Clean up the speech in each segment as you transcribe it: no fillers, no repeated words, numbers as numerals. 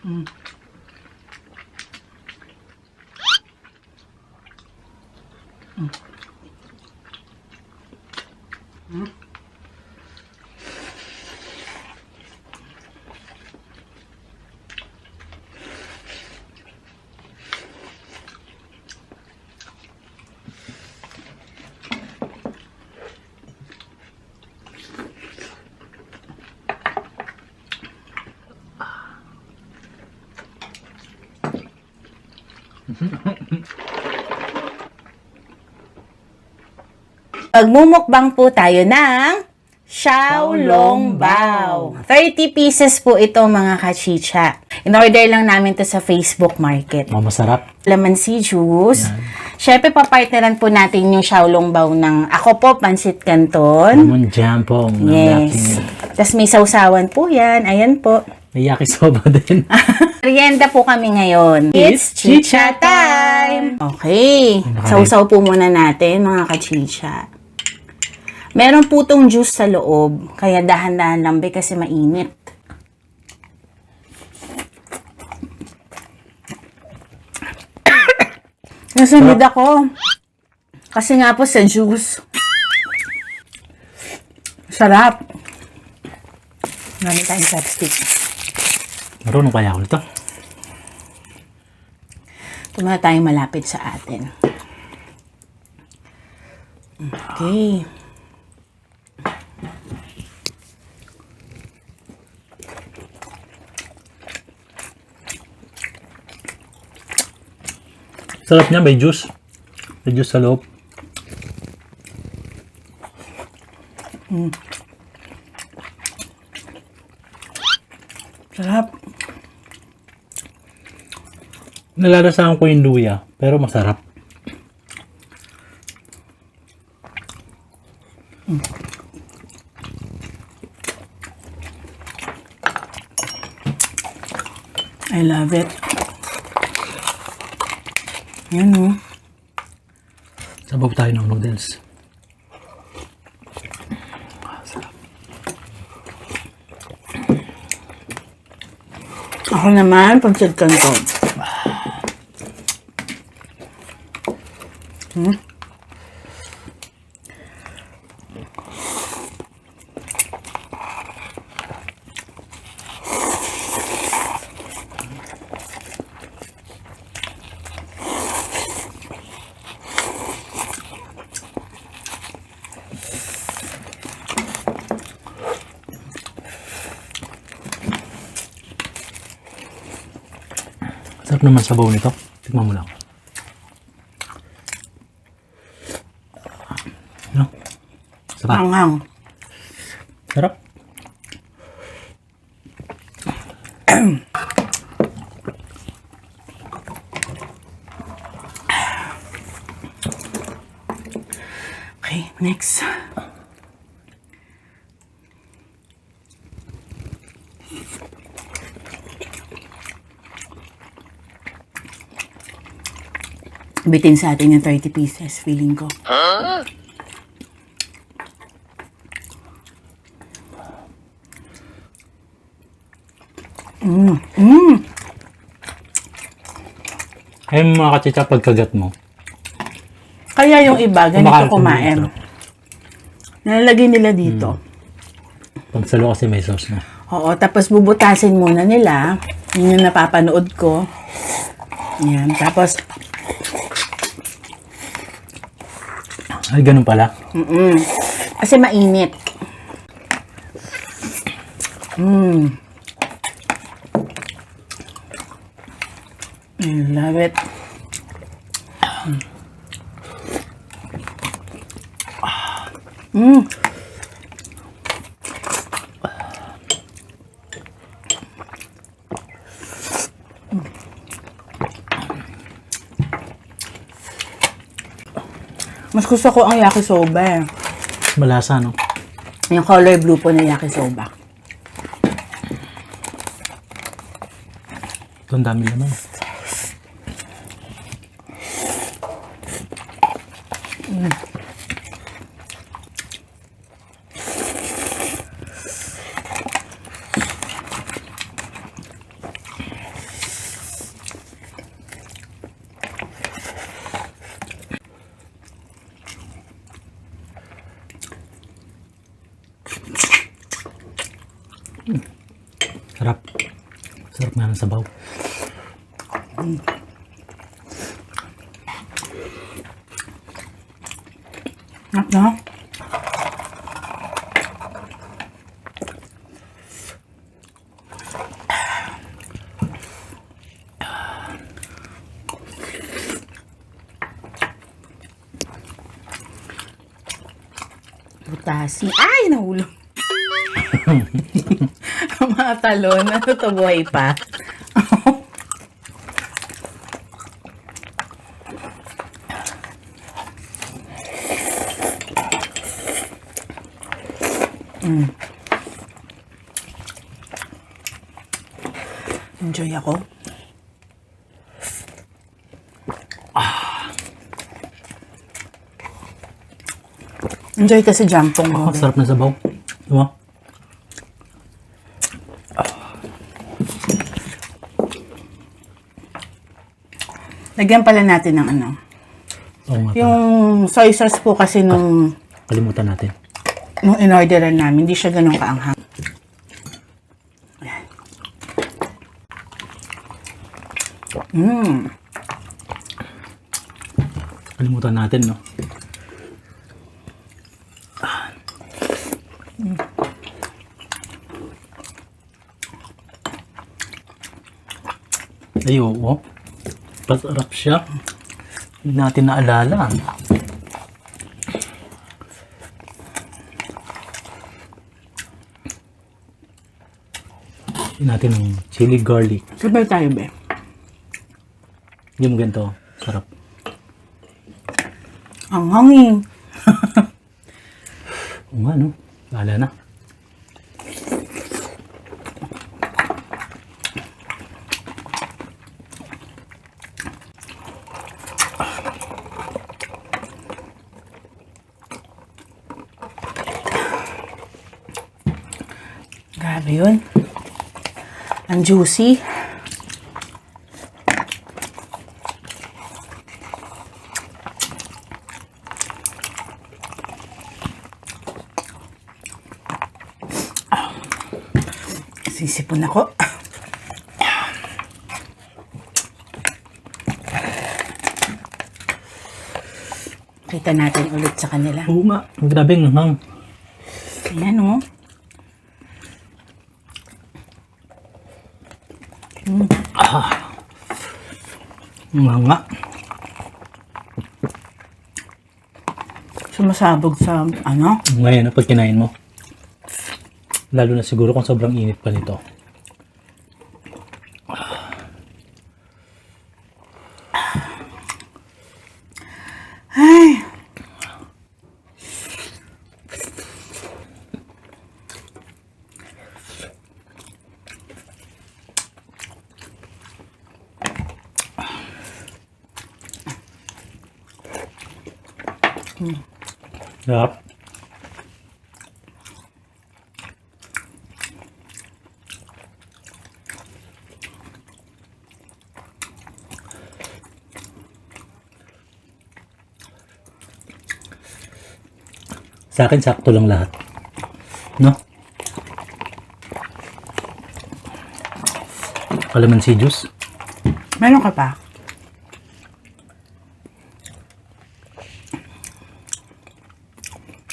Mm. Mm. Mm. Magmumukbang po tayo ng Xiaolongbao. 30 pieces po ito mga kachicha. In-order lang namin to sa Facebook Market. Masarap. Lamansi juice. Yan. Siyempre, papartneran po natin yung Xiaolongbao ng ako po, Pansit Canton. Lemon jam po. Yes. Tapos may sausawan po yan. Ayan po. May yakisoba din. Merienda po kami ngayon. It's chicha time! Okay. Sausaw po muna natin, mga kachicha. Meron po tong juice sa loob. Kaya dahan-dahan lang kasi mainit. Nasunod ako. Kasi nga po sa juice. Sarap. Gamit tayong chopstick. Marunong kaya ako nito. Ito muna tayong malapit sa atin. Okay. Sarap niya, may juice. May juice sa loob. Sarap. Nalalasahan ko yung luya, pero masarap. I love it. Yan o. Sabaw tayo ng noodles. Ako naman, Pansit Canton. Sarap naman sabaw nito. Tignan mo lang. No? Sarap. Hanghang. Sarap. Okay, next. Bitin sa atin yung 30 pieces, feeling ko. Ayun mga kachicha, pagkagat mo. Kaya yung iba, ganito Kumakain kumain. dito. Nalalagay nila dito. Pagsalo kasi may sauce na. Oo, tapos bubutasin muna nila. Yun yung napapanood ko. Yan, tapos, Ay, ganun pala. kasi mainit. I love it. Mas gusto ko ang yakisoba eh. Malasa, no? Yung color blue po na yakisoba. Ito ang dami naman. Sarap. Sarap nga ng sabaw. Ano? Butasi. Ay, nahulog. Mga talon. Ano to, buhay pa? Enjoy ako. Enjoy kasi jampong mo. Sarap ng sabaw. Diba? Lagyan pala natin ng ano. Oo nga. Yung soy sauce po kasi nung Kalimutan natin. in-orderan namin, hindi siya ganun kaanghang. Ayan. Kalimutan natin, no? Ay, oo. Pasarap siya. Hindi natin naalala. Hindi natin ng chili garlic. Sabay tayo, be. Hindi mo ganito. Sarap. Ang hangin. Oo nga, no? Bahala na. Grabe yun. Ang juicy. Sisipon ako. Kita natin ulit sa kanila. Oo nga. Grabe ang hang. Ayan, oh. Ang nga. Sumasabog sa, ano? Ngayon, pag kinain mo. Lalo na siguro kung sobrang init pa nito. Ay. Sarap. Sa akin, sakto lang lahat. No? Calamansi juice. Meron ka pa?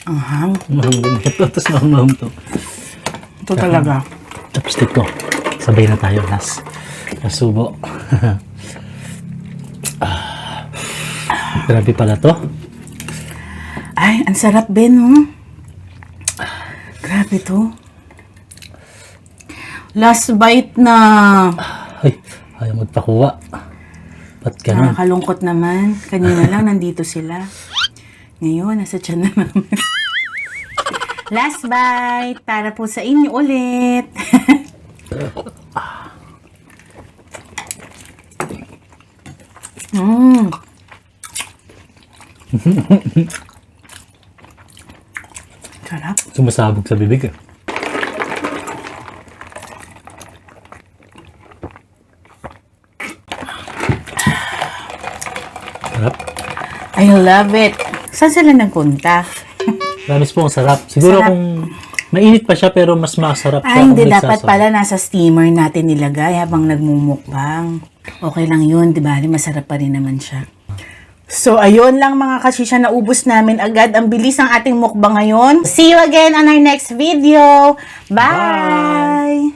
Ang hang. Mahanggang ito. Tapos mahanggang to. Ito talaga. Chopstick ko. Sabay na tayo. Nasubo. Grabe pala to. Ay, ang sarap, Ben, oh. Grabe to. Last bite na. Ay, ayaw magpakuha. Ba't ganun? Nakakalungkot naman. Kanina lang nandito sila. Ngayon, nasa tiyan na namin. Last bite. Para po sa inyo ulit. Sarap. Sumasabog sa bibig. Sarap. I love it. Saan sila nagpunta? Promise po, ang sarap. Siguro Sarap. kung Mainit pa siya pero mas masarap siya. Ay, hindi. kung Dapat nagsasabaw. pala nasa steamer natin nilagay habang nagmumukbang. Okay lang yun, di ba? Masarap pa rin naman siya. So, ayun lang mga kachisha, naubos namin agad. Ang bilis ng ating mukbang ngayon. See you again on our next video. Bye!